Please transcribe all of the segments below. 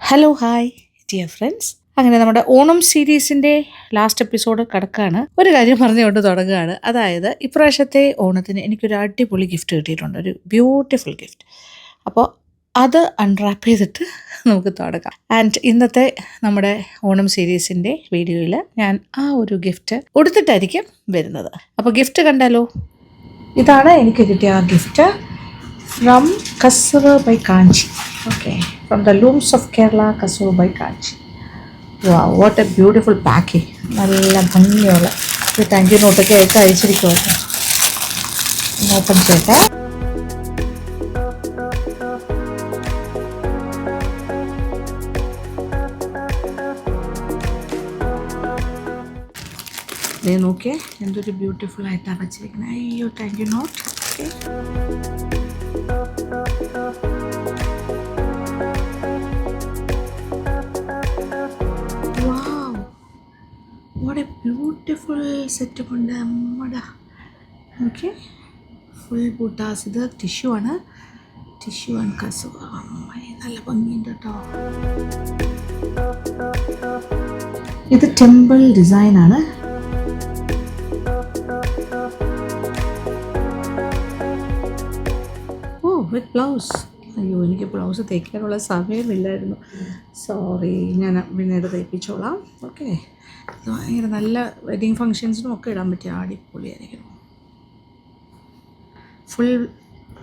Hello hi dear friends. അങ്ങനെ നമ്മുടെ Onam സീരീസിൻ്റെ last episode കിടക്കുകയാണ്. ഒരു കാര്യം പറഞ്ഞുകൊണ്ട് തുടങ്ങുകയാണ്. അതായത് ഇപ്രാവശ്യത്തെ ഓണത്തിന് എനിക്കൊരു അടിപൊളി ഗിഫ്റ്റ് കിട്ടിയിട്ടുണ്ട്, ഒരു ബ്യൂട്ടിഫുൾ ഗിഫ്റ്റ്. അപ്പോൾ അത് അൺറാപ്പ് ചെയ്തിട്ട് നമുക്ക് തുടങ്ങാം. ആൻഡ് ഇന്നത്തെ നമ്മുടെ ഓണം സീരീസിൻ്റെ വീഡിയോയിൽ ഞാൻ ആ ഒരു ഗിഫ്റ്റ് കൊടുത്തിട്ടായിരിക്കും വരുന്നത്. അപ്പോൾ ഗിഫ്റ്റ് കണ്ടാലോ. ഇതാണ് എനിക്ക് കിട്ടിയ ആ gift from Kasavu by Kanchi. Okay, from the looms of Kerala, Kasur by Kanchi. Wow, what a beautiful packing. നല്ല ഭംഗിയുള്ള ഒരു താങ്ക് യു നോട്ടൊക്കെ ആയിട്ട് അയച്ചിരിക്കുമല്ലോ. ഓപ്പൺ ചെയ്യട്ടെ. നോക്കിയേ എന്തൊരു ബ്യൂട്ടിഫുൾ ആയിട്ടാണ് വെച്ചിരിക്കുന്നത്. അയ്യോ, thank you note. What a beautiful setup ഉണ്ട് അമ്മടാ. Okay, full ബൂട്ടാസ്. ഇത് ടിഷ്യൂ ആണ്, ടിഷ്യൂ ആൻഡ് കസവ്. നല്ല ഭംഗിയുണ്ട് കേട്ടോ. ഇത് ടെമ്പിൾ ഡിസൈൻ ആണ്. ഓ, വിത്ത് ബ്ലൗസ്. അയ്യോ, എനിക്ക് ബ്ലൗസ് തയ്ക്കാനുള്ള സമയമില്ലായിരുന്നു, സോറി. ഞാൻ പിന്നീട് തയ്പ്പിച്ചോളാം. ഓക്കെ, ഭയങ്കര നല്ല വെഡിങ് ഫങ്ഷൻസിനും ഒക്കെ ഇടാൻ പറ്റിയ അടിപൊളിയായിരിക്കും. ഫുൾ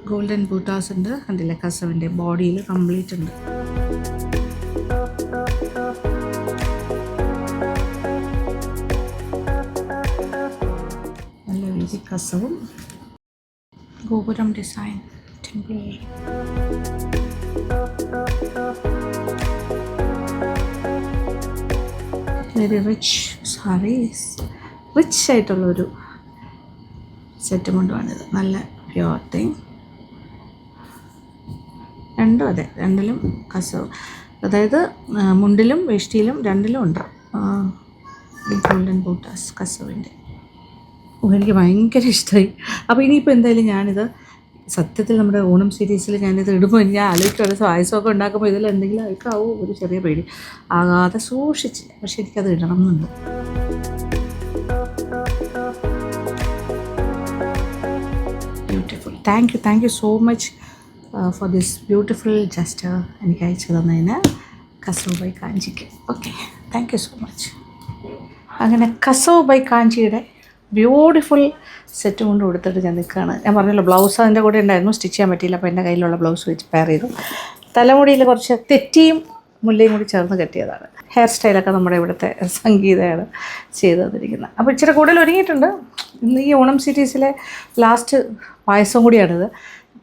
ഗോൾഡൻ ബൂട്ടാസ് ഉണ്ട്. കണ്ടില്ലേ, കസവിൻ്റെ ബോഡിയിൽ കംപ്ലീറ്റ് ഉണ്ട്. നല്ല വീതി കസവും ഗോപുരം design temple. Very rich saris, rich ആയിട്ടുള്ളൊരു സെറ്റ് മുണ്ടുമാണിത്. നല്ല പ്യുവർ തിങ്. രണ്ടും അതെ, രണ്ടിലും കസവ്, അതായത് മുണ്ടിലും വേഷ്ടിയിലും രണ്ടിലും ഉണ്ട് ഗോൾഡൻ ബൂട്ടാസ് കസവിൻ്റെ. എനിക്ക് ഭയങ്കര ഇഷ്ടമായി. അപ്പോൾ ഇനിയിപ്പോൾ എന്തായാലും ഞാനിത് സത്യത്തിൽ നമ്മുടെ ഓണം സീരീസിൽ ഞാനിത് ഇടുമ്പോൾ ഞാൻ ആലോചിക്കുള്ള പായസമൊക്കെ ഉണ്ടാക്കുമ്പോൾ ഇതിൽ എന്തെങ്കിലും അയക്കാവോ ഒരു ചെറിയ പേടി. ആകാതെ സൂക്ഷിച്ച്, പക്ഷെ എനിക്കത് ഇടണം എന്നുണ്ട്. Beautiful. Thank you so much for this beautiful gesture എനിക്ക് അയച്ചു തന്നതിന് കസവ് ബൈ കാഞ്ചിക്ക്. Okay, thank you so much. അങ്ങനെ കസവ് ബൈ കാഞ്ചിയുടെ ബ്യൂട്ടിഫുൾ സെറ്റ് കൊണ്ട് കൊടുത്തിട്ട് ഞാൻ നിൽക്കുകയാണ്. ഞാൻ പറഞ്ഞല്ലോ, ബ്ലൗസ് അതിൻ്റെ കൂടെ ഉണ്ടായിരുന്നു, സ്റ്റിച്ച് ചെയ്യാൻ പറ്റിയില്ല. അപ്പോൾ എൻ്റെ കയ്യിലുള്ള ബ്ലൗസ് വെച്ച് പെയർ ചെയ്തു. തലമുടിയിൽ കുറച്ച് തെറ്റിയും മുല്ലയും കൂടി ചേർന്ന് കെട്ടിയതാണ്. ഹെയർ സ്റ്റൈലൊക്കെ നമ്മുടെ ഇവിടുത്തെ സംഗീതയാണ് ചെയ്ത് തന്നിരിക്കുന്നത്. അപ്പോൾ ഇച്ചിരി കൂടുതൽ ഒരുങ്ങിയിട്ടുണ്ട്. ഇന്ന് ഈ ഓണം സീരീസിലെ ലാസ്റ്റ് പായസം കൂടിയാണിത്.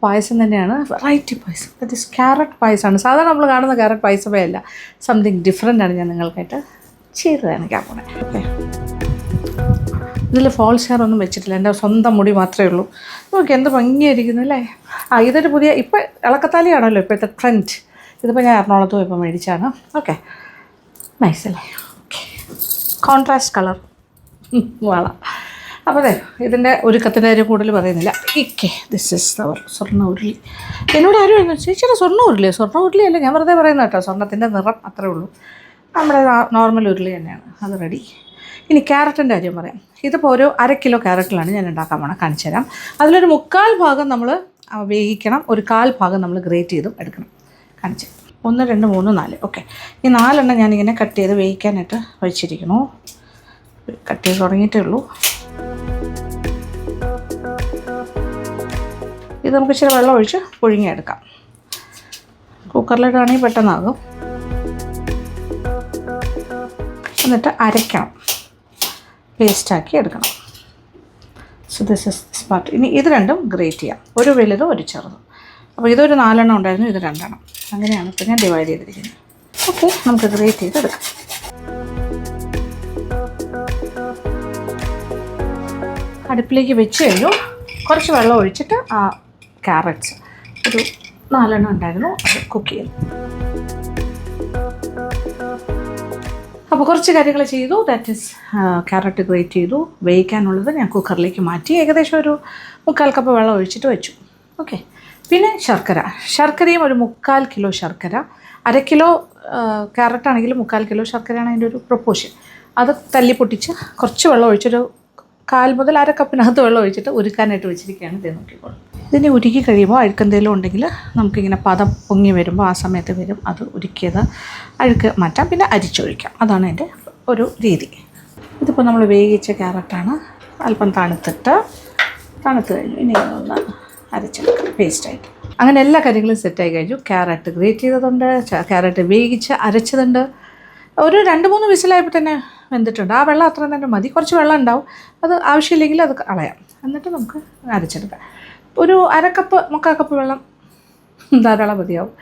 പായസം തന്നെയാണ്, variety payasam. That is carrot പായസമാണ്. സാധാരണ നമ്മൾ കാണുന്ന ക്യാരറ്റ് പായസമേ അല്ല, സംതിങ് ഡിഫറെൻ്റ് ആണ് ഞാൻ നിങ്ങൾക്കായിട്ട് ചെയ്ത് കാണിക്കാൻ പോണേ. ഓക്കെ, ഇതിൽ ഫോൾസ് ഹെയർ ഒന്നും വെച്ചിട്ടില്ല, എൻ്റെ സ്വന്തം മുടി മാത്രമേ ഉള്ളൂ. നോക്കി എന്ത് ഭംഗിയായിരിക്കുന്നു അല്ലേ. ഇതൊരു പുതിയ ഇപ്പോൾ ഇളക്കത്താലിയാണല്ലോ ഇപ്പോഴത്തെ ട്രെൻഡ്. ഇതിപ്പോൾ ഞാൻ എറണാകുളത്ത് പോയപ്പോൾ മേടിച്ചാണ്. ഓക്കെ, നൈസ് അല്ലേ. ഓക്കെ, കോൺട്രാസ്റ്റ് കളർ വള. അപ്പോൾ അതെ, ഇതിൻ്റെ ഒരുക്കത്തിൻ്റെ കാര്യം കൂടുതൽ പറയുന്നില്ല. ഇക്കെ ദിസ് ഇസ് അവർ സ്വർണ്ണ ഉരുളി. എന്നോട് ആരും ചേച്ചിയുടെ സ്വർണ്ണ ഉരുളി അല്ല, ഞാൻ വെറുതെ പറയുന്നത് കേട്ടോ. സ്വർണ്ണത്തിൻ്റെ നിറം അത്രേ ഉള്ളൂ. നമ്മുടെ നോർമൽ ഉരുളി തന്നെയാണ്. അത് റെഡി. ഇനി ക്യാരറ്റിൻ്റെ കാര്യം പറയാം. ഇതിപ്പോൾ ഒരു 1/2 കിലോ ക്യാരറ്റിലാണ് ഞാൻ ഉണ്ടാക്കാൻ പോകണം. കാണിച്ചു തരാം. അതിലൊരു 3/4 ഭാഗം നമ്മൾ വേവിക്കണം, ഒരു 1/4 ഭാഗം നമ്മൾ ഗ്രേറ്റ് ചെയ്തും എടുക്കണം. കാണിച്ചു 1, 2, 3, 4. ഓക്കെ, ഈ 4 എണ്ണം ഞാനിങ്ങനെ കട്ട് ചെയ്ത് വേവിക്കാനായിട്ട് വെച്ചിരിക്കണു. കട്ട് ചെയ്ത് തുടങ്ങിയിട്ടേ ഉള്ളൂ. ഇത് നമുക്ക് ഇച്ചിരി വെള്ളം ഒഴിച്ച് പുഴുങ്ങിയെടുക്കാം. കുക്കറിലിട്ടാണെങ്കിൽ പെട്ടെന്നാകും. എന്നിട്ട് അരയ്ക്കണം, പേസ്റ്റാക്കി എടുക്കണം. So this is this part. ഇനി ഇത് രണ്ടും ഗ്രേറ്റ് ചെയ്യാം, ഒരു വലുതും ഒരു ചെറുതും. അപ്പോൾ ഇതൊരു 4 എണ്ണം ഉണ്ടായിരുന്നു, ഇത് 2 എണ്ണം. അങ്ങനെയാണ് ഇപ്പോൾ ഞാൻ ഡിവൈഡ് ചെയ്തിരിക്കുന്നത്. ഓക്കെ, നമുക്ക് ഗ്രേറ്റ് ചെയ്തെടുക്കാം. അടുപ്പിലേക്ക് വെച്ച് കഴിഞ്ഞു. കുറച്ച് വെള്ളം ഒഴിച്ചിട്ട് ആ ക്യാരറ്റ്സ് ഒരു 4 എണ്ണം ഉണ്ടായിരുന്നു, അത് കുക്ക് ചെയ്തു. അപ്പോൾ കുറച്ച് കാര്യങ്ങൾ ചെയ്തു. ദാറ്റ് ഈസ് ക്യാരറ്റ് ഗ്രേറ്റ് ചെയ്തു. വേവിക്കാനുള്ളത് ഞാൻ കുക്കറിലേക്ക് മാറ്റി. ഏകദേശം ഒരു 3/4 കപ്പ് വെള്ളം ഒഴിച്ചിട്ട് വെച്ചു. ഓക്കെ, പിന്നെ ശർക്കരയും ഒരു 3/4 കിലോ ശർക്കര, 1/2 കിലോ ക്യാരറ്റ് ആണെങ്കിൽ 3/4 കിലോ ശർക്കരയാണ് അതിൻ്റെ ഒരു പ്രൊപ്പോർഷൻ. അത് തല്ലി പൊട്ടിച്ച് കുറച്ച് വെള്ളം ഒഴിച്ചൊരു 1/4 മുതൽ 1/2 കപ്പിനകത്ത് വെള്ളം ഒഴിച്ചിട്ട് ഉരുക്കാനായിട്ട് വെച്ചിരിക്കുകയാണ്. ഇത് നോക്കിക്കോളും. ഇതിനെ ഉരുക്കി കഴിയുമ്പോൾ അഴുക്കെന്തെങ്കിലും ഉണ്ടെങ്കിൽ നമുക്കിങ്ങനെ പദം പൊങ്ങി വരുമ്പോൾ ആ സമയത്ത് വരും, അത് ഉരുക്കിയത് അഴുക്ക് മാറ്റാം, പിന്നെ അരിച്ചൊഴിക്കാം. അതാണ് എൻ്റെ ഒരു രീതി. ഇതിപ്പോൾ നമ്മൾ വേവിച്ച ക്യാരറ്റാണ്. അല്പം തണുത്ത് കഴിഞ്ഞു. ഇനി ഒന്ന് അരച്ചെടുക്കാം പേസ്റ്റായിട്ട്. അങ്ങനെ എല്ലാ കാര്യങ്ങളും സെറ്റായി കഴിഞ്ഞു. ക്യാരറ്റ് ഗ്രേറ്റ് ചെയ്തതുണ്ട്, ക്യാരറ്റ് വേവിച്ച് അരച്ചതുണ്ട്. ഒരു 2-3 വിസിലായപ്പോൾ തന്നെ വെന്തിട്ടുണ്ട്. ആ വെള്ളം അത്ര തന്നെ മതി. കുറച്ച് വെള്ളം ഉണ്ടാവും, അത് ആവശ്യമില്ലെങ്കിൽ അത് കളയാം. എന്നിട്ട് നമുക്ക് അരച്ചെടുക്കാം. ഒരു 1/2 കപ്പ് 3/4 കപ്പ് വെള്ളം ധാരാളം മതിയാവും.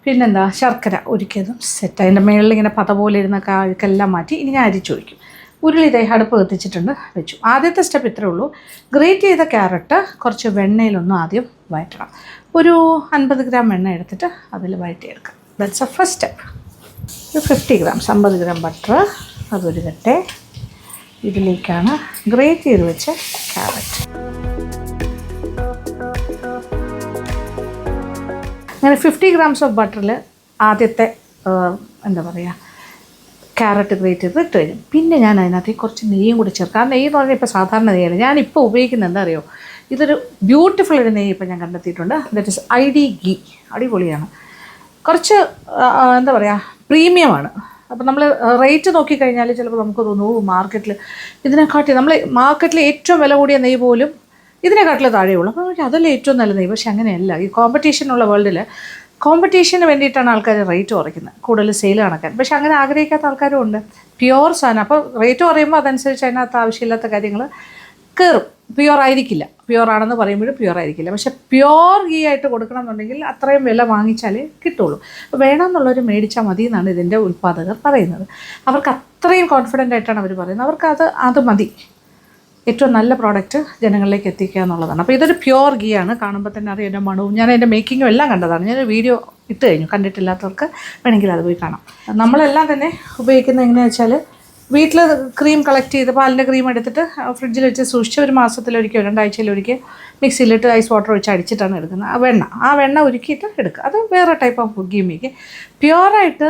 പിന്നെന്താ, ശർക്കര ഉരുക്കിയതും സെറ്റ്. അതിൻ്റെ മുകളിൽ ഇങ്ങനെ പത പോലെ ഇരുന്ന അഴുക്കെല്ലാം മാറ്റി ഇനി ഞാൻ അരിച്ചൊഴിക്കും. ഉരുളി അടുപ്പ് കത്തിച്ചിട്ടുണ്ട്, വെച്ചു. ആദ്യത്തെ സ്റ്റെപ്പ് ഇത്രേ ഉള്ളൂ. ഗ്രേറ്റ് ചെയ്ത ക്യാരറ്റ് കുറച്ച് വെണ്ണയിലൊന്നും ആദ്യം വഴറ്റണം. ഒരു 50 ഗ്രാം വെണ്ണ എടുത്തിട്ട് അതിൽ വഴറ്റിയെടുക്കാം. That's a first step. 50 grams 50 gram butter അതൊരുകട്ടെ. ഇതിലേക്കാണ് ഗ്രേറ്റ് ചെയ്ത് വെച്ച ക്യാരറ്റ്. അങ്ങനെ 50 ഗ്രാംസ് ഓഫ് ബട്ടറിൽ ആദ്യത്തെ എന്താ പറയുക ക്യാരറ്റ് ഗ്രേറ്റ് ചെയ്ത് ഇട്ട് കഴിഞ്ഞു. പിന്നെ ഞാൻ അതിനകത്തേക്ക് കുറച്ച് നെയ്യും കൂടി ചേർക്കാം. ആ നെയ്യ് എന്ന് പറഞ്ഞാൽ ഇപ്പോൾ സാധാരണ നെയ്യല്ല, ഞാനിപ്പോൾ ഉപയോഗിക്കുന്നത് എന്താ അറിയോ, ഇതൊരു ബ്യൂട്ടിഫുൾ ഒരു നെയ്യ് ഇപ്പോൾ ഞാൻ കണ്ടെത്തിയിട്ടുണ്ട്. That is ID ghee. അടിപൊളിയാണ്. കുറച്ച് എന്താ പറയുക പ്രീമിയമാണ്. അപ്പോൾ നമ്മൾ റേറ്റ് നോക്കിക്കഴിഞ്ഞാൽ ചിലപ്പോൾ നമുക്ക് തോന്നുന്നു മാർക്കറ്റിൽ ഇതിനെക്കാട്ടി നമ്മൾ മാർക്കറ്റിൽ ഏറ്റവും വില കൂടിയ നെയ്യ് പോലും ഇതിനെക്കാട്ടിൽ താഴെയുള്ളൂ. അപ്പോൾ അതല്ലേ ഏറ്റവും നല്ല നെയ്യ്. പക്ഷെ അങ്ങനെയല്ല. ഈ കോമ്പറ്റീഷനുള്ള വേൾഡിൽ കോമ്പറ്റീഷന് വേണ്ടിയിട്ടാണ് ആൾക്കാർ റേറ്റ് കുറയ്ക്കുന്നത്, കൂടുതൽ സെയിൽ കണക്കാൻ. പക്ഷെ അങ്ങനെ ആഗ്രഹിക്കാത്ത ആൾക്കാരും ഉണ്ട്. പ്യുവർ സാധനം. അപ്പോൾ റേറ്റ് കുറയുമ്പോൾ അതനുസരിച്ച് അതിനകത്ത് ആവശ്യമില്ലാത്ത കാര്യങ്ങൾ കയറും. പ്യുവർ ആയിരിക്കില്ല. പ്യുവർ ആണെന്ന് പറയുമ്പോഴും പ്യുവർ ആയിരിക്കില്ല. പക്ഷെ പ്യുവർ ഗീ ആയിട്ട് കൊടുക്കണം എന്നുണ്ടെങ്കിൽ അത്രയും വില വാങ്ങിച്ചാലേ കിട്ടുള്ളൂ. വേണമെന്നുള്ളവർ മേടിച്ചാൽ മതി എന്നാണ് ഇതിൻ്റെ ഉൽപ്പാദകർ പറയുന്നത്. അവർക്ക് അത്രയും കോൺഫിഡൻ്റ് ആയിട്ടാണ് അവർ പറയുന്നത്. അവർക്ക് അത് മതി. ഏറ്റവും നല്ല പ്രോഡക്റ്റ് ജനങ്ങളിലേക്ക് എത്തിക്കുക എന്നുള്ളതാണ്. അപ്പോൾ ഇതൊരു പ്യുവർ ഗീ ആണ്. കാണുമ്പോൾ തന്നെ അറിയാം എൻ്റെ മണവും. ഞാൻ അതിൻ്റെ മേക്കിങ്ങും എല്ലാം കണ്ടതാണ്. ഞാൻ വീഡിയോ ഇട്ട് കഴിഞ്ഞു. കണ്ടിട്ടില്ലാത്തവർക്ക് വേണമെങ്കിൽ അത് പോയി കാണാം. നമ്മളെല്ലാം തന്നെ ഉപയോഗിക്കുന്നത് എങ്ങനെയാണെന്ന് വെച്ചാൽ, വീട്ടിൽ ക്രീം കളക്ട് ചെയ്ത് പാലിൻ്റെ ക്രീം എടുത്തിട്ട് ഫ്രിഡ്ജിൽ വെച്ച് സൂക്ഷിച്ച് ഒരു മാസത്തിലൊരിക്കൽ 2 ആഴ്ചയിലൊരിക്കൽ മിക്സിയിലിട്ട് ഐസ് വാട്ടർ ഒഴിച്ച് അടിച്ചിട്ടാണ് എടുക്കുന്നത്. ആ വെണ്ണ ഉരുക്കിയിട്ട് എടുക്കുക. അത് വേറെ ടൈപ്പ് ഓഫ് ഗീ മേക്ക്. പ്യുവറായിട്ട്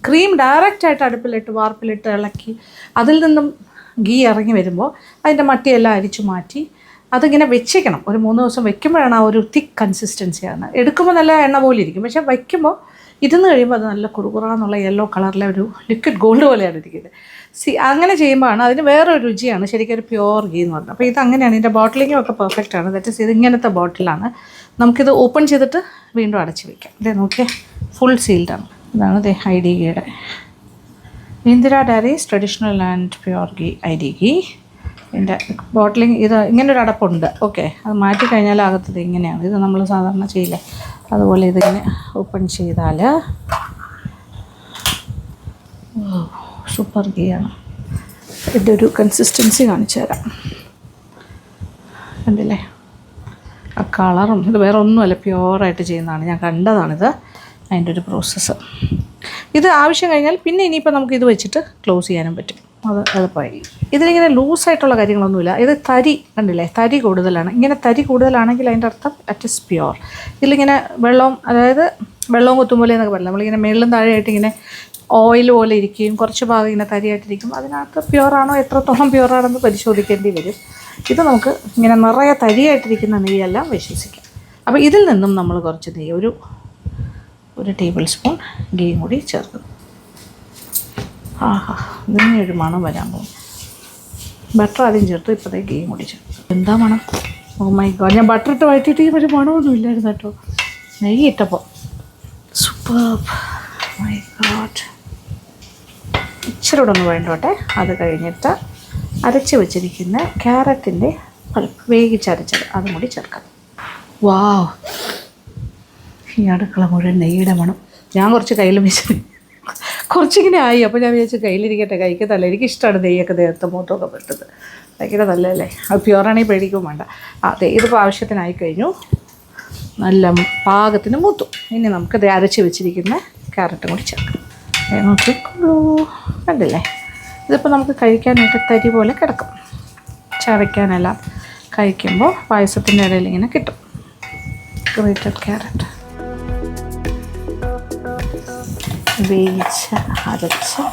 ക്രീം ഡയറക്റ്റായിട്ട് അടുപ്പിലിട്ട് വാർപ്പിലിട്ട് ഇളക്കി അതിൽ നിന്നും ഗീ ഇറങ്ങി വരുമ്പോൾ അതിൻ്റെ മട്ടിയെല്ലാം അരിച്ചു മാറ്റി അതിങ്ങനെ വെച്ചേക്കണം. ഒരു 3 ദിവസം വെക്കുമ്പോഴാണ് ആ ഒരു തിക്ക് കൺസിസ്റ്റൻസിയാണ്. എടുക്കുമ്പോൾ നല്ല എണ്ണ പോലെ ഇരിക്കും, പക്ഷേ വയ്ക്കുമ്പോൾ ഇരുന്ന് കഴിയുമ്പോൾ അത് നല്ല കുറുകുറാന്നുള്ള യെല്ലോ കളറിലെ ഒരു ലിക്വിഡ് ഗോൾഡ് പോലെയാണ് ഇരിക്കുന്നത്. അങ്ങനെ ചെയ്യുമ്പോഴാണ് അതിന് വേറൊരു രുചിയാണ്. ശരിക്കും ഒരു പ്യുവർ ഗീ എന്ന് പറഞ്ഞത്. അപ്പോൾ ഇതങ്ങനെയാണ്. ഇതിൻ്റെ ബോട്ടിലിങ്ങും ഒക്കെ പെർഫെക്റ്റ് ആണ്. ദാറ്റ് ഇസ് ഇത് ഇങ്ങനത്തെ ബോട്ടിലാണ്. നമുക്കിത് ഓപ്പൺ ചെയ്തിട്ട് വീണ്ടും അടച്ച് വയ്ക്കാം. ഇതേ നോക്കിയേ, ഫുൾ സീൽഡാണ്. ഇതാണ് ID ഗീയുടെ Indira dairies traditional and pure ghee ID ghee. ഇതിൻ്റെ ബോട്ടിലിങ് ഇത് ഇങ്ങനൊരു അടപ്പുണ്ട്. ഓക്കെ, അത് മാറ്റിക്കഴിഞ്ഞാൽ അകത്തത് ഇങ്ങനെയാണ്. ഇത് നമ്മൾ സാധാരണ ചെയ്യില്ലേ, അതുപോലെ ഇതിങ്ങനെ ഓപ്പൺ ചെയ്താൽ സൂപ്പർ ഗീ ആണ്. ഇതിൻ്റെ ഒരു കൺസിസ്റ്റൻസി കാണിച്ചു തരാം. കണ്ടില്ലേ ആ കളറും. ഇത് വേറെ ഒന്നുമല്ല, പ്യുവറായിട്ട് ചെയ്യുന്നതാണ്. ഞാൻ കണ്ടതാണിത്, അതിൻ്റെ ഒരു പ്രോസസ്സ്. ഇത് ആവശ്യം കഴിഞ്ഞാൽ പിന്നെ ഇനിയിപ്പോൾ നമുക്ക് ഇത് വെച്ചിട്ട് ക്ലോസ് ചെയ്യാനും പറ്റും. അത് എളുപ്പമായി. ഇതിലിങ്ങനെ ലൂസായിട്ടുള്ള കാര്യങ്ങളൊന്നുമില്ല. ഇത് തരി കണ്ടില്ലേ, തരി കൂടുതലാണ്. ഇങ്ങനെ തരി കൂടുതലാണെങ്കിൽ അതിൻ്റെ അർത്ഥം അറ്റ് ഇസ് പ്യുവർ. ഇതിലിങ്ങനെ വെള്ളവും കുത്തും പോലെ എന്നൊക്കെ പറയില്ല, നമ്മളിങ്ങനെ മേളിലും താഴെയായിട്ട് ഇങ്ങനെ ഓയിൽ പോലെ ഇരിക്കുകയും കുറച്ച് ഭാഗം ഇങ്ങനെ തരിയായിട്ടിരിക്കും. അതിനകത്ത് പ്യുവറാണോ എത്രത്തോളം പ്യുവറാണെന്ന് പരിശോധിക്കേണ്ടി വരും. ഇത് നമുക്ക് ഇങ്ങനെ നിറയെ തരിയായിട്ടിരിക്കുന്ന നെയ്യെല്ലാം വിശ്വസിക്കാം. അപ്പോൾ ഇതിൽ നിന്നും നമ്മൾ കുറച്ച് നെയ്യ് ഒരു ടേബിൾ സ്പൂൺ ഗീയും കൂടി ചേർക്കും. ഇതിന് ഒരു മണം വരാൻ പോകും. ബട്ടർ ആദ്യം ചേർത്ത് ഇപ്പോഴത്തെ ഗീയും കൂടി ചേർത്ത്. എന്താ മണം! ഓ മൈ ഗോഡ്, ഞാൻ ബട്ടർ ഇട്ട് വഴറ്റിയിട്ട് ഒരു മണമൊന്നും ഇല്ലായിരുന്നു കേട്ടോ. നെയ്യ് ഇട്ടപ്പോൾ സൂപ്പർബ്. My God. ഇച്ചിരി കൂടെ ഒന്ന് വേണ്ടോട്ടെ. അത് കഴിഞ്ഞിട്ട് അരച്ച് വെച്ചിരിക്കുന്ന ക്യാരറ്റിൻ്റെ പൾപ്പ് വേവിച്ചരച്ചത് അതും കൂടി ചേർക്കാം. വാവ്, ഈ അടുക്കള മുഴുവൻ നെയ്യുടെ മണം. ഞാൻ കുറച്ച് കയ്യിൽ വെച്ച് കുറച്ചിങ്ങനെ ആയി. അപ്പോൾ ഞാൻ വിചാരിച്ചു കയ്യിലിരിക്കട്ടെ, കഴിക്കത്തല്ല. എനിക്കിഷ്ടമാണ് നെയ്യൊക്കെ ദേഹത്ത് മൂത്തൊക്കെ പെട്ടത്. ഭയങ്കര നല്ലതല്ലേ. അത് പ്യുവറാണെങ്കിൽ പേടിക്കും വേണ്ട. അതെ, ഇതിപ്പോൾ ആവശ്യത്തിനായി കഴിഞ്ഞു. നല്ല പാകത്തിന് മൂത്തു. ഇനി നമുക്ക് അരച്ച് വെച്ചിരിക്കുന്ന ക്യാരറ്റും കൂടി ചേർക്കാം. നോക്കിക്കോളൂ, കണ്ടില്ലേ. ഇതിപ്പോൾ നമുക്ക് കഴിക്കാനായിട്ട് തരി പോലെ കിടക്കും. ചവയ്ക്കാനെല്ലാം കഴിക്കുമ്പോൾ പായസത്തിൻ്റെ ഇടയിൽ ഇങ്ങനെ കിട്ടും. Grated carrot. വേവിച്ച് അരച്ച്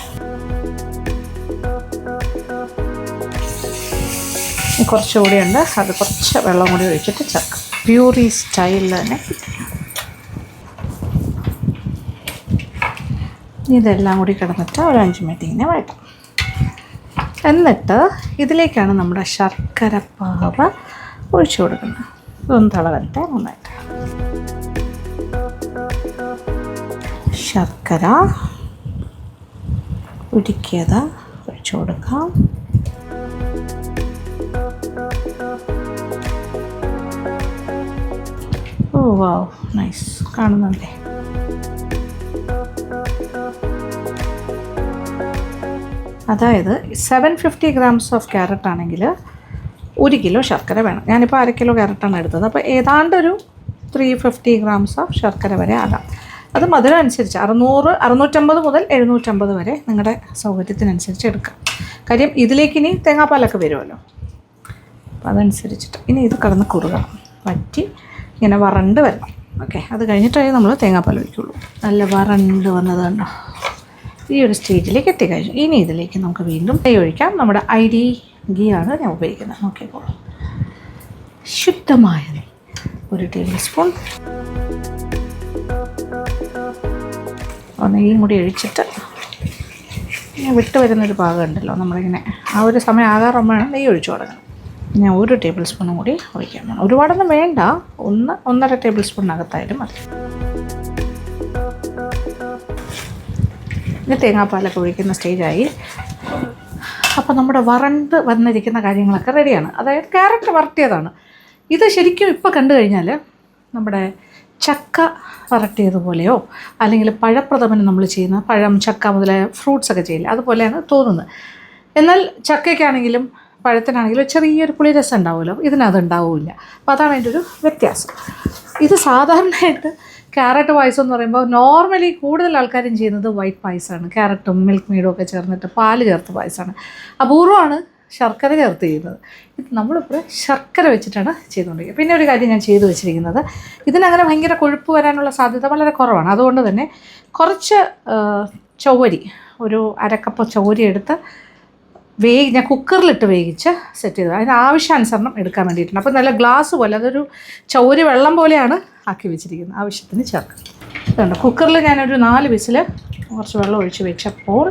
കുറച്ചുകൂടി ഉണ്ട്, അത് കുറച്ച് വെള്ളം കൂടി ഒഴിച്ചിട്ട് ചേർക്കാം. പ്യൂറി സ്റ്റൈലിൽ തന്നെ. ഇതെല്ലാം കൂടി കിടന്നിട്ട് ഒരു 5 മിനിറ്റ് ഇങ്ങനെ വഴറ്റാം. എന്നിട്ട് ഇതിലേക്കാണ് നമ്മുടെ ശർക്കര പാവ് ഒഴിച്ചു കൊടുക്കുന്നത്. ഇതൊന്ന് തിളവരട്ടെ നന്നായിട്ട്. ശർക്കര ഉരുക്കിയത് ഒഴിച്ചു കൊടുക്കാം. ഓ വാവ്, നൈസ്. കാണുന്നുണ്ടേ? അതായത് 750 grams ഓഫ് ക്യാരറ്റ് ആണെങ്കിൽ 1 കിലോ ശർക്കര വേണം. ഞാനിപ്പോൾ 1/2 കിലോ ക്യാരറ്റാണ് എടുത്തത്. അപ്പോൾ ഏതാണ്ട് ഒരു 350 grams ഓഫ് ശർക്കര വരെ ആകാം. അത് മധുരം അനുസരിച്ച് 650 മുതൽ 750 വരെ നിങ്ങളുടെ സൗകര്യത്തിനനുസരിച്ച് എടുക്കാം. കാര്യം ഇതിലേക്ക് ഇനി തേങ്ങാപ്പാലൊക്കെ വരുമല്ലോ, അപ്പോൾ അതനുസരിച്ചിട്ട്. ഇനി ഇത് കിടന്ന് കുറുകണം, വറ്റി ഇങ്ങനെ വറണ്ട് വരണം. ഓക്കെ, അത് കഴിഞ്ഞിട്ടേ നമ്മൾ തേങ്ങാപ്പാൽ ഒഴിക്കുള്ളൂ. നല്ല വറണ്ട് വന്നത് കണ്ടോ? ഈ ഒരു സ്റ്റേജിലേക്ക് എത്തിക്കഴിഞ്ഞു. ഇനി ഇതിലേക്ക് നമുക്ക് വീണ്ടും നെയ്യ് ഒഴിക്കാം. നമ്മുടെ ID ഗീ ആണ് ഞാൻ ഉപയോഗിക്കുന്നത്. നോക്കിക്കോളൂ, ശുദ്ധമായ നെയ്യ് 1 ടേബിൾ സ്പൂൺ. നെയ്യും കൂടി ഒഴിച്ചിട്ട് വിട്ട് വരുന്നൊരു പാകം ഉണ്ടല്ലോ, നമ്മളിങ്ങനെ ആ ഒരു സമയം ആകാറുമ്പോഴാണ് നെയ്യ് ഒഴിച്ചു തുടങ്ങുന്നത്. ഞാൻ 1 ടേബിൾ സ്പൂണും കൂടി ഒഴിക്കാൻ വേണം. ഒരുപാടൊന്നും വേണ്ട, 1.5 ടേബിൾ സ്പൂണിനകത്തായാലും മതി. ഇനി തേങ്ങാപ്പാലൊക്കെ ഒഴിക്കുന്ന സ്റ്റേജായി. അപ്പോൾ നമ്മുടെ വറണ്ട് വന്നിരിക്കുന്ന കാര്യങ്ങളൊക്കെ റെഡിയാണ്. അതായത് ക്യാരറ്റ് വരട്ടിയതാണ് ഇത്. ശരിക്കും ഇപ്പോൾ കണ്ടു കഴിഞ്ഞാൽ നമ്മുടെ ചക്ക വരട്ടിയതുപോലെയോ അല്ലെങ്കിൽ പഴപ്രഥമന് നമ്മൾ ചെയ്യുന്ന പഴം, ചക്ക മുതലായ ഫ്രൂട്ട്സൊക്കെ ചെയ്യില്ല, അതുപോലെയാണ് തോന്നുന്നത്. എന്നാൽ ചക്കയ്ക്കാണെങ്കിലും പഴത്തിനാണെങ്കിലും ചെറിയൊരു പുളിരസം ഉണ്ടാവുമല്ലോ, ഇതിനത് ഉണ്ടാവില്ല. അപ്പോൾ അതാണ് അതിൻ്റെ ഒരു വ്യത്യാസം. ഇത് സാധാരണയായിട്ട് ക്യാരറ്റ് പായസം എന്ന് പറയുമ്പോൾ നോർമലി കൂടുതൽ ആൾക്കാരും ചെയ്യുന്നത് വൈറ്റ് പായസമാണ്. ക്യാരറ്റും മിൽക്ക് മെയ്ഡും ഒക്കെ ചേർന്നിട്ട് പാല് ചേർത്ത് പായസമാണ്. അപൂർവമാണ് ശർക്കര ചേർത്ത് ചെയ്യുന്നത്. ഇത് നമ്മളിപ്പോൾ ശർക്കര വെച്ചിട്ടാണ് ചെയ്തുകൊണ്ടിരിക്കുന്നത്. പിന്നെ ഒരു കാര്യം ഞാൻ ചെയ്തു വെച്ചിരിക്കുന്നത്, ഇതിനങ്ങനെ ഭയങ്കര കൊഴുപ്പ് വരാനുള്ള സാധ്യത വളരെ കുറവാണ്. അതുകൊണ്ട് തന്നെ കുറച്ച് ചൗവരി, ഒരു 1/2 കപ്പ് ചൗവരി എടുത്ത് ഞാൻ കുക്കറിലിട്ട് വേവിച്ച് സെറ്റ് ചെയ്തത്. അതിന് ആവശ്യാനുസരണം എടുക്കാൻ വേണ്ടിയിട്ടുണ്ട്. അപ്പോൾ നല്ല ഗ്ലാസ് പോലെ, അതൊരു ചൗവരി വെള്ളം പോലെയാണ് ആക്കി വെച്ചിരിക്കുന്നത്. ആവശ്യത്തിന് ചേർക്കാം. ഇതുണ്ട്, കുക്കറിൽ ഞാനൊരു 4 വിസിൽ കുറച്ച് വെള്ളം ഒഴിച്ച് വെച്ചപ്പോൾ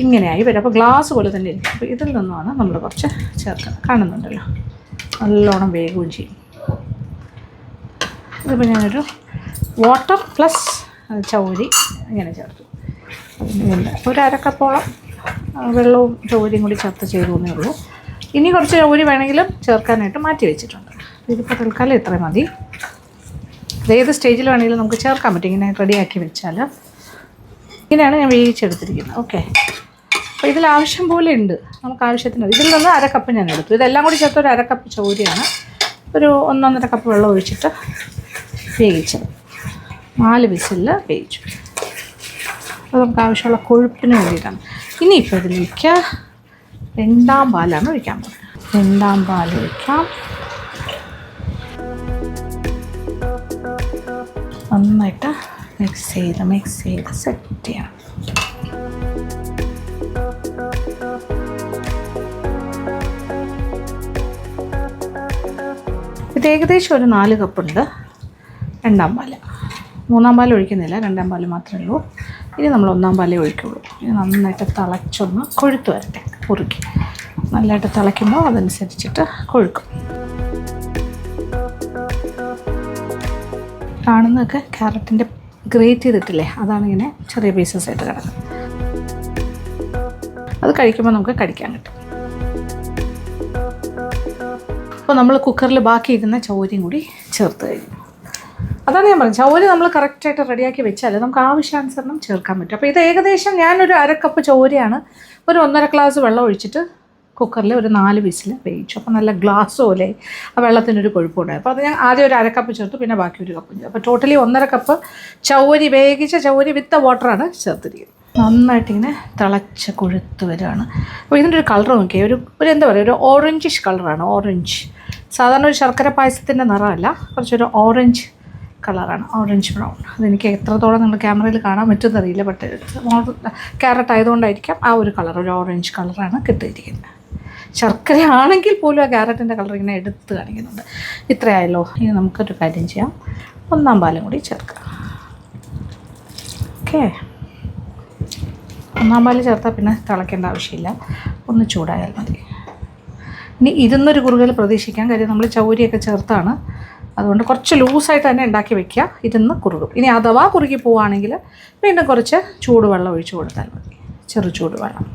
ഇങ്ങനെയായി വരും. അപ്പോൾ ഗ്ലാസ് പോലെ തന്നെ ഇരിക്കും. അപ്പോൾ ഇതിൽ നിന്നുമാണ് നമ്മൾ കുറച്ച് ചേർക്കുന്നത്. കാണുന്നുണ്ടല്ലോ, നല്ലോണം വേകുകയും ചെയ്യും. ഇതിപ്പോൾ ഞാനൊരു വാട്ടർ പ്ലസ് ചൗവരി ഇങ്ങനെ ചേർത്തു. ഒരു 1/2 കപ്പോളം വെള്ളവും ചൗവരിയും കൂടി ചേർത്ത് ചെയ്തേ ഉള്ളൂ. ഇനി കുറച്ച് ചൗവരി വേണമെങ്കിലും ചേർക്കാനായിട്ട് മാറ്റി വെച്ചിട്ടുണ്ട്. ഇതിപ്പോൾ തൽക്കാലം ഇത്രയും മതി. ഏത് സ്റ്റേജിൽ വേണമെങ്കിലും നമുക്ക് ചേർക്കാൻ പറ്റും. ഇങ്ങനെ റെഡിയാക്കി വെച്ചാൽ ഇങ്ങനെയാണ് ഞാൻ വേവിച്ചെടുത്തിരിക്കുന്നത്. ഓക്കെ, അപ്പോൾ ഇതിൽ ആവശ്യം പോലെ ഉണ്ട്, നമുക്ക് ആവശ്യത്തിന്. ഇതിൽ നിന്ന് 1/2 കപ്പ് ഞാൻ എടുത്തു. ഇതെല്ലാം കൂടി ചേർത്ത് ഒരു 1/2 കപ്പ് ചൗവരിയാണ്. ഒരു 1-1.5 കപ്പ് വെള്ളം ഒഴിച്ചിട്ട് വേവിച്ചത്. 4 വിസിലിൽ വേവിച്ചു. അത് നമുക്ക് ആവശ്യമുള്ള കൊഴുപ്പിന് വേണ്ടിയിട്ടാണ്. ഇനിയിപ്പോൾ ഇതിലേക്ക് 2ാം പാലാണ് ഒഴിക്കാൻ പോകുന്നത്. 2ാം പാൽ ഒഴിക്കാം. നന്നായിട്ട് മിക്സ് ചെയ്ത് സെറ്റ് ചെയ്യണം. ഇത് ഏകദേശം ഒരു 4 കപ്പുണ്ട് 2ാം പാല്. 3ാം പാൽ ഒഴിക്കുന്നില്ല, 2ാം പാൽ മാത്രമേ ഉള്ളൂ. ഇനി നമ്മൾ 1ാം പാലേ ഒഴിക്കുള്ളൂ. ഇനി നന്നായിട്ട് തിളച്ചൊന്ന് കൊഴുത്ത് വരട്ടെ. കുറുക്കി നല്ലതായിട്ട് തിളയ്ക്കുമ്പോൾ അതനുസരിച്ചിട്ട് കൊഴുക്കും. കാണുന്നതൊക്കെ ക്യാരറ്റിൻ്റെ ഗ്രേറ്റ് ചെയ്തിട്ടില്ലേ, അതാണ് ഇങ്ങനെ ചെറിയ പീസസ് ആയിട്ട് കിടക്കുന്നത്. അത് കഴിക്കുമ്പോൾ നമുക്ക് കടിക്കാൻ കിട്ടും. അപ്പോൾ നമ്മൾ കുക്കറിൽ ബാക്കിയിരുന്ന ചൗവരിയും കൂടി ചേർത്ത് കഴിഞ്ഞു. അതാണ് ഞാൻ പറഞ്ഞത്, ചൗവരി നമ്മൾ കറക്റ്റായിട്ട് റെഡിയാക്കി വെച്ചാൽ നമുക്ക് ആവശ്യാനുസരണം ചേർക്കാൻ പറ്റും. അപ്പോൾ ഇത് ഏകദേശം ഞാനൊരു 1/2 കപ്പ് ചൗവരിയാണ് ഒരു 1.5 ഗ്ലാസ് വെള്ളം ഒഴിച്ചിട്ട് കുക്കറിൽ ഒരു 4 വിസിൽ വേവിച്ചു. അപ്പോൾ നല്ല ഗ്ലാസ് പോലെ ആ വെള്ളത്തിനൊരു കൊഴുപ്പുണ്ടായി. അപ്പോൾ അത് ഞാൻ ആദ്യം ഒരു 1/2 കപ്പ് ചേർത്തു, പിന്നെ ബാക്കി 1 കപ്പ് ചേർത്തു. അപ്പോൾ ടോട്ടലി 1.5 കപ്പ് ചൗവരി, വേവിച്ച ചൗവരി വിത്ത് വാട്ടറാണ് ചേർത്തിരിക്കുന്നത്. നന്നായിട്ടിങ്ങനെ തിളച്ച് കൊഴുത്ത് വരികയാണ്. അപ്പോൾ ഇതിൻ്റെ ഒരു കളർ നോക്കിയാൽ ഒരു എന്താ പറയുക, ഒരു ഓറഞ്ചിഷ് കളറാണ്. ഓറഞ്ച് സാധാരണ ഒരു ശർക്കര പായസത്തിൻ്റെ നിറമല്ല, കുറച്ചൊരു ഓറഞ്ച് കളറാണ്, ഓറഞ്ച് ബ്രൗൺ. അതെനിക്ക് എത്രത്തോളം നിങ്ങൾ ക്യാമറയിൽ കാണാൻ പറ്റുമെന്നറിയില്ല, ബട്ട് ക്യാരറ്റ് ആയതുകൊണ്ടായിരിക്കാം ആ ഒരു കളർ, ഒരു ഓറഞ്ച് കളറാണ് കിട്ടിയിരിക്കുന്നത്. ശർക്കര ആണെങ്കിൽ പോലും ആ ക്യാരറ്റിൻ്റെ കളർ ഇങ്ങനെ എടുത്ത് കാണിക്കുന്നുണ്ട്. ഇത്രയായല്ലോ. ഇനി നമുക്കൊരു കാര്യം ചെയ്യാം, 1 പാലും കൂടി ചേർക്കാം. ഓക്കെ, 1 പാൽ ചേർത്താൽ പിന്നെ തിളയ്ക്കേണ്ട ആവശ്യമില്ല, ഒന്ന് ചൂടായാൽ മതി. ഇനി ഇരുന്നൊരു കുറുകൽ പ്രതീക്ഷിക്കാം, കാര്യം നമ്മൾ ചൗരിയൊക്കെ ചേർത്താണ്. അതുകൊണ്ട് കുറച്ച് ലൂസായിട്ട് തന്നെ ഉണ്ടാക്കി വെക്കുക, ഇരുന്ന് കുറുകും. ഇനി അഥവാ കുറുകി പോവുകയാണെങ്കിൽ വീണ്ടും കുറച്ച് ചൂടുവെള്ളം ഒഴിച്ച് കൊടുത്താൽ മതി, ചെറു ചൂടുവെള്ളം.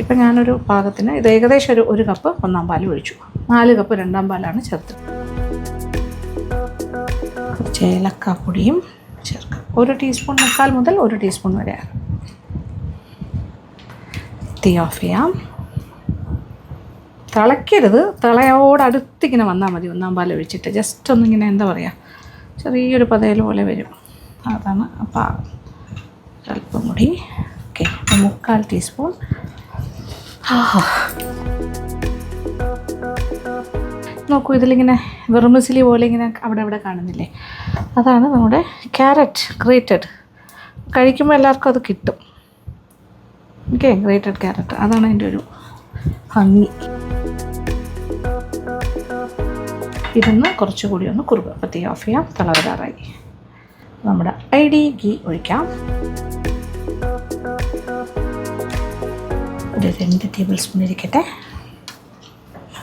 ഇപ്പം ഞാനൊരു പാകത്തിന് ഇത് ഏകദേശം ഒരു കപ്പ് 1 പാൽ ഒഴിച്ചു, 4 കപ്പ് 2 പാലാണ് ചേർത്തത്. കുറച്ച് ഏലക്കാപ്പൊടിയും ചേർക്കാം, 1 ടീസ്പൂൺ, 3/4 മുതൽ 1 ടീസ്പൂൺ വരെ. തീ ഓഫ് ചെയ്യാം. തിളയ്ക്കരുത്, തിളയോടടുത്തിങ്ങനെ വന്നാൽ മതി. 1 പാൽ ഒഴിച്ചിട്ട് ജസ്റ്റ് ഒന്നിങ്ങനെ എന്താ പറയുക, ചെറിയൊരു പതയിൽ പോലെ വരും, അതാണ് പാകം. അല്പം കൂടി. Okay, 3/4 teaspoon. നോക്കൂ, ഇതിലിങ്ങനെ വെർമിസിലി പോലെ ഇങ്ങനെ അവിടെ കാണുന്നില്ലേ, അതാണ് നമ്മുടെ ക്യാരറ്റ് ഗ്രേറ്റഡ്. കഴിക്കുമ്പോൾ എല്ലാവർക്കും അത് കിട്ടും. ഓക്കെ, ഗ്രേറ്റഡ് ക്യാരറ്റ്, അതാണ് അതിൻ്റെ ഒരു ഭംഗി. ഇരുന്ന് കുറച്ചുകൂടി ഒന്ന് കുറുക. അപ്പോൾ തീ ഓഫ് ചെയ്യാം, തിളവരാറായി. നമ്മുടെ ID ഗീ ഒഴിക്കാം, ഒരു 2 ടേബിൾ സ്പൂൺ ഇരിക്കട്ടെ.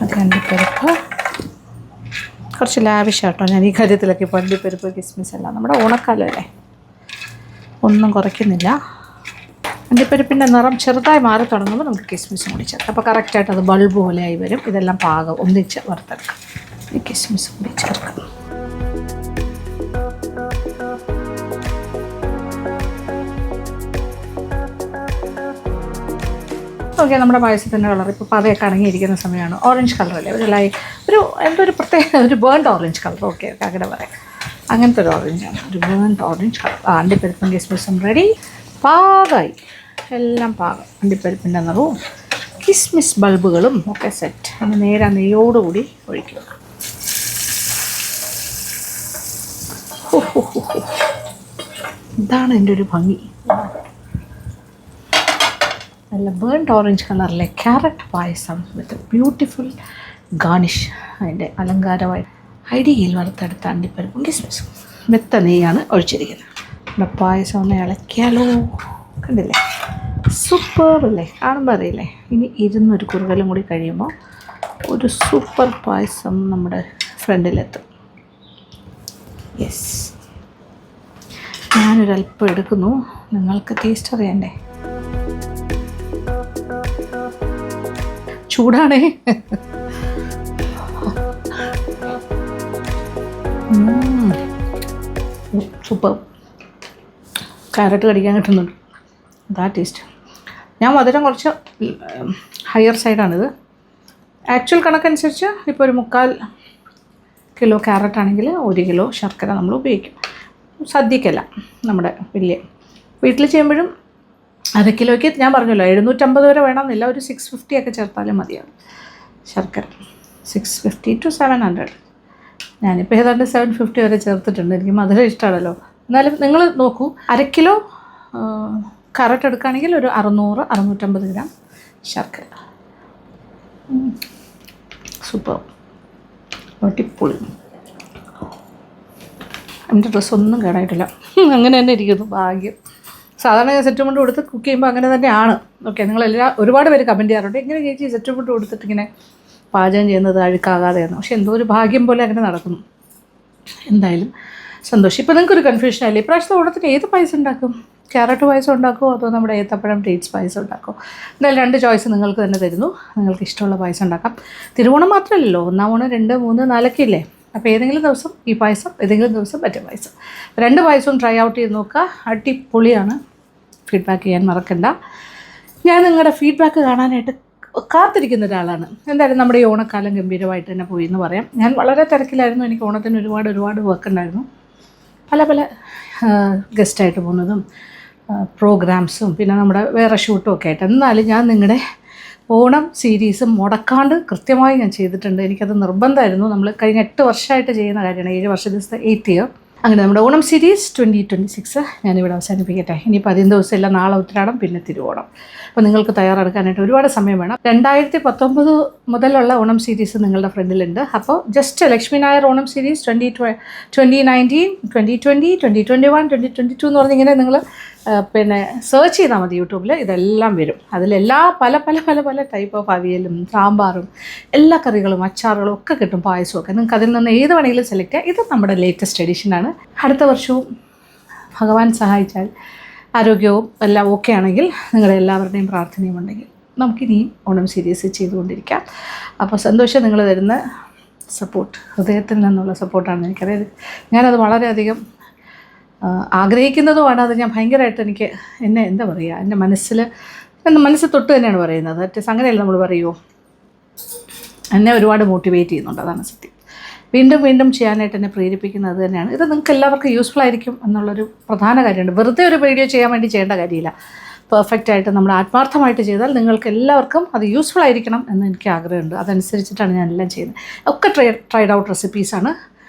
അത് അണ്ടിപ്പരിപ്പ് കുറച്ച് ലാവിഷാട്ടോ ഞാൻ ഈ കാര്യത്തിലൊക്കെ. ഇപ്പോൾ അണ്ടിപ്പരിപ്പ് കിസ്മിസ് എല്ലാം നമ്മുടെ ഓണക്കാലം അല്ലേ, ഒന്നും കുറയ്ക്കുന്നില്ല. അണ്ടിപ്പരിപ്പിൻ്റെ നിറം ചെറുതായി മാറി തുടങ്ങുമ്പോൾ നമുക്ക് കിസ്മിസും കൂടി ചേർക്കാം. അപ്പോൾ കറക്റ്റായിട്ട് അത് ബൾബ് പോലെ ആയി വരും. ഇതെല്ലാം പാകം ഒന്നിച്ച് വറുത്തെടുക്കാം. ഈ കിസ്മിസ് കൂടി ചേർക്കാം. ഓക്കെ, നമ്മുടെ പായസത്തിൻ്റെ കളർ ഇപ്പോൾ പതയൊക്കെ അടങ്ങിയിരിക്കുന്ന സമയമാണ്. ഓറഞ്ച് കളറല്ലേ, ഒരു എന്തൊരു പ്രത്യേക ഒരു ബേൺഡ് ഓറഞ്ച് കളർ. ഓക്കെ, അങ്ങനെ പറയാം. അങ്ങനത്തെ ഒരു ഓറഞ്ചാണ്, ഒരു ബേൺഡ് ഓറഞ്ച് കളർ. അണ്ടിപ്പരിപ്പും കിസ്മിസും റെഡി, പാകമായി, എല്ലാം പാകം. അണ്ടിപ്പരിപ്പിൻ്റെ നിറവും കിസ്മിസ് ബൾബുകളും ഒക്കെ സെറ്റ്. അതിന് നേരെ നെയ്യോടുകൂടി ഒഴിക്കുക. ഇതാണ് എൻ്റെ ഒരു ഭംഗി. നല്ല ബേൺഡ് ഓറഞ്ച് കളറിലെ ക്യാരറ്റ് പായസം വിത്ത് ബ്യൂട്ടിഫുൾ ഗാർണിഷ്. അതിൻ്റെ അലങ്കാരമായി ഐഡിയയിൽ വറുത്തെടുത്ത അണ്ടിപ്പരിപ്പും കിസ്മിസും മെത്ത നെയ്യാണ് ഒഴിച്ചിരിക്കുന്നത്. നമ്മുടെ പായസം ഒന്ന് ഇളക്കിയാലോ, കണ്ടില്ലേ, സൂപ്പർ അല്ലേ, കാണുമ്പോൾ അറിയില്ലേ. ഇനി ഇരുന്നൊരു കുറുകലും കൂടി കഴിയുമ്പോൾ ഒരു സൂപ്പർ പായസം നമ്മുടെ ഫ്രണ്ടിലെത്തും. യെസ്, ഞാനൊരല്പം എടുക്കുന്നു, നിങ്ങൾക്ക് ടേസ്റ്റ് അറിയണ്ടേ. ചൂടാണേ. സൂപ്പർ. ക്യാരറ്റ് കടിക്കാൻ കിട്ടുന്നുണ്ട്, അതാ ടേസ്റ്റ്. ഞാൻ മധുരം കുറച്ച് ഹയർ സൈഡാണിത്. ആക്ച്വൽ കണക്കനുസരിച്ച് ഇപ്പോൾ ഒരു 3/4 കിലോ ക്യാരറ്റ് ആണെങ്കിൽ 1 കിലോ ശർക്കര നമ്മൾ ഉപയോഗിക്കും. സദ്യക്കല്ല, നമ്മുടെ വലിയ വീട്ടിൽ ചെയ്യുമ്പോഴും 1/2 കിലോയ്ക്ക് ഞാൻ പറഞ്ഞല്ലോ 750 വരെ വേണമെന്നില്ല, ഒരു 650 ഒക്കെ ചേർത്താലും മതിയാവും ശർക്കര. 650 to 700. ഞാനിപ്പോൾ ഏതാണ്ട് 750 വരെ ചേർത്തിട്ടുണ്ട്. എനിക്ക് മധുരം ഇഷ്ടമാണല്ലോ. എന്നാലും നിങ്ങൾ നോക്കൂ, 1/2 കിലോ കറക്റ്റ് എടുക്കുകയാണെങ്കിൽ ഒരു 600-650 ഗ്രാം ശർക്കര. സൂപ്പർ, അടിപൊളി. എൻ്റെ ഡ്രസ്സൊന്നും കേടായിട്ടില്ല, അങ്ങനെ തന്നെ ഇരിക്കുന്നു, ഭാഗ്യം. സാധാരണ ഞാൻ സെറ്റ് മുണ്ട് കൊടുത്ത് കുക്ക് ചെയ്യുമ്പോൾ അങ്ങനെ തന്നെയാണ്. ഓക്കെ, ഒരുപാട് പേര് കമൻറ്റ് ചെയ്യാറുണ്ട്, എങ്ങനെ ചേച്ചി സെറ്റ് മുണ്ട് കൊടുത്തിട്ട് ഇങ്ങനെ പാചകം ചെയ്യുന്നത് അഴുക്കാകാതെയാണ്. പക്ഷെ എന്തോ ഒരു ഭാഗ്യം പോലെ അങ്ങനെ നടക്കുന്നു. എന്തായാലും സന്തോഷം. ഇപ്പോൾ നിങ്ങൾക്കൊരു കൺഫ്യൂഷൻ ആയില്ലേ, ഇപ്രാവശ്യത്തെ ഓണത്തിന് ഏത് പായസം ഉണ്ടാക്കും? ക്യാരറ്റ് പായസം ഉണ്ടാക്കുമോ അതോ നമ്മുടെ ഏത്തപ്പഴം ഡേറ്റ്സ് പായസം ഉണ്ടാക്കുമോ? എന്തായാലും 2 ചോയ്സ് നിങ്ങൾക്ക് തന്നെ തരുന്നു. നിങ്ങൾക്ക് ഇഷ്ടമുള്ള പായസം ഉണ്ടാക്കാം. തിരുവോണം മാത്രമല്ലല്ലോ, 1-ാം ഓണം 2, 3, 4 ഒക്കെ ഇല്ലേ. അപ്പോൾ ഏതെങ്കിലും ദിവസം ഈ പായസം, ഏതെങ്കിലും ദിവസം മറ്റേ പായസം, 2 പായസവും ട്രൈ ഔട്ട് ചെയ്ത് നോക്കുക. അടിപൊളിയാണ്. ഫീഡ്ബാക്ക് ചെയ്യാൻ മറക്കണ്ട. ഞാൻ നിങ്ങളുടെ ഫീഡ്ബാക്ക് കാണാനായിട്ട് കാത്തിരിക്കുന്ന ഒരാളാണ്. എന്തായാലും നമ്മുടെ ഈ ഓണക്കാലം ഗംഭീരമായിട്ട് തന്നെ പോയി എന്ന് പറയാം. ഞാൻ വളരെ തിരക്കിലായിരുന്നു. എനിക്ക് ഓണത്തിന് ഒരുപാട് വർക്ക് ഉണ്ടായിരുന്നു. പല ഗസ്റ്റായിട്ട് പോകുന്നതും പ്രോഗ്രാംസും പിന്നെ നമ്മുടെ വേറെ ഷൂട്ടും ഒക്കെ ആയിട്ട്. എന്നാലും ഞാൻ നിങ്ങളുടെ ഓണം സീരീസ് മുടക്കാണ്ട് കൃത്യമായി ഞാൻ ചെയ്തിട്ടുണ്ട്. എനിക്കത് നിർബന്ധമായിരുന്നു. നമ്മൾ കഴിഞ്ഞ 8 വർഷമായിട്ട് ചെയ്യുന്ന കാര്യമാണ്. 7 വർഷം, 8th ഇയർ അങ്ങനെ നമ്മുടെ ഓണം സീരീസ് 2026 ഞാനിവിടെ അവസാനിപ്പിക്കട്ടെ. ഇനിയിപ്പോൾ 10 ദിവസമില്ല, നാളെ ഉത്രാടം, പിന്നെ തിരുവോണം. അപ്പോൾ നിങ്ങൾക്ക് തയ്യാറെടുക്കാനായിട്ട് ഒരുപാട് സമയം വേണം. 2019 മുതലുള്ള ഓണം സീരീസ് നിങ്ങളുടെ ഫ്രണ്ടിലുണ്ട്. അപ്പോൾ ജസ്റ്റ് ലക്ഷ്മി നായർ ഓണം സീരീസ് 2019, 2020, 2021, 2022 എന്ന് പറഞ്ഞിങ്ങനെ നിങ്ങൾ പിന്നെ സെർച്ച് ചെയ്താൽ മതി യൂട്യൂബിൽ. ഇതെല്ലാം വരും. അതിലെല്ലാ പല പല പല പല ടൈപ്പ് ഓഫ് അവിയലും സാമ്പാറും എല്ലാ കറികളും അച്ചാറുകളും ഒക്കെ കിട്ടും, പായസവും ഒക്കെ. നിങ്ങൾക്ക് അതിൽ നിന്ന് ഏത് വേണമെങ്കിലും സെലക്ട് ചെയ്യാം. ഇത് നമ്മുടെ ലേറ്റസ്റ്റ് എഡിഷനാണ്. അടുത്ത വർഷവും ഭഗവാൻ സഹായിച്ചാൽ ആരോഗ്യവും എല്ലാം ഓക്കെ ആണെങ്കിൽ നിങ്ങളുടെ എല്ലാവരുടെയും പ്രാർത്ഥനയും ഉണ്ടെങ്കിൽ നമുക്കിനിയും ഓണം സീരീസ് ചെയ്തുകൊണ്ടിരിക്കാം. അപ്പോൾ സന്തോഷം നിങ്ങൾ തരുന്ന സപ്പോർട്ട്, ഹൃദയത്തിൽ നിന്നുള്ള സപ്പോർട്ടാണ് എനിക്കറിയാം. ഞാനത് വളരെയധികം ആഗ്രഹിക്കുന്നതുമാണ്. അത് ഞാൻ ഭയങ്കരമായിട്ട് എനിക്ക് എന്താ പറയുക, എൻ്റെ മനസ്സ് തൊട്ട് തന്നെയാണ് പറയുന്നത്. അങ്ങനെയല്ല നമ്മൾ പറയുമോ, എന്നെ ഒരുപാട് മോട്ടിവേറ്റ് ചെയ്യുന്നുണ്ട്. അതാണ് സത്യം. വീണ്ടും വീണ്ടും ചെയ്യാനായിട്ട് എന്നെ പ്രേരിപ്പിക്കുന്നത് തന്നെയാണ്. ഇത് നിങ്ങൾക്ക് എല്ലാവർക്കും യൂസ്ഫുൾ ആയിരിക്കും എന്നുള്ളൊരു പ്രധാന കാര്യമുണ്ട്. വെറുതെ ഒരു വീഡിയോ ചെയ്യാൻ വേണ്ടി ചെയ്യേണ്ട കാര്യമില്ല. പെർഫെക്റ്റായിട്ട് നമ്മൾ ആത്മാർത്ഥമായിട്ട് ചെയ്താൽ നിങ്ങൾക്ക് എല്ലാവർക്കും അത് യൂസ്ഫുൾ ആയിരിക്കണം എന്ന് എനിക്ക് ആഗ്രഹമുണ്ട്. അതനുസരിച്ചിട്ടാണ് ഞാൻ എല്ലാം ചെയ്യുന്നത്. ഒക്കെ ട്രൈഡ് ഔട്ട് റെസിപ്പീസാണ്.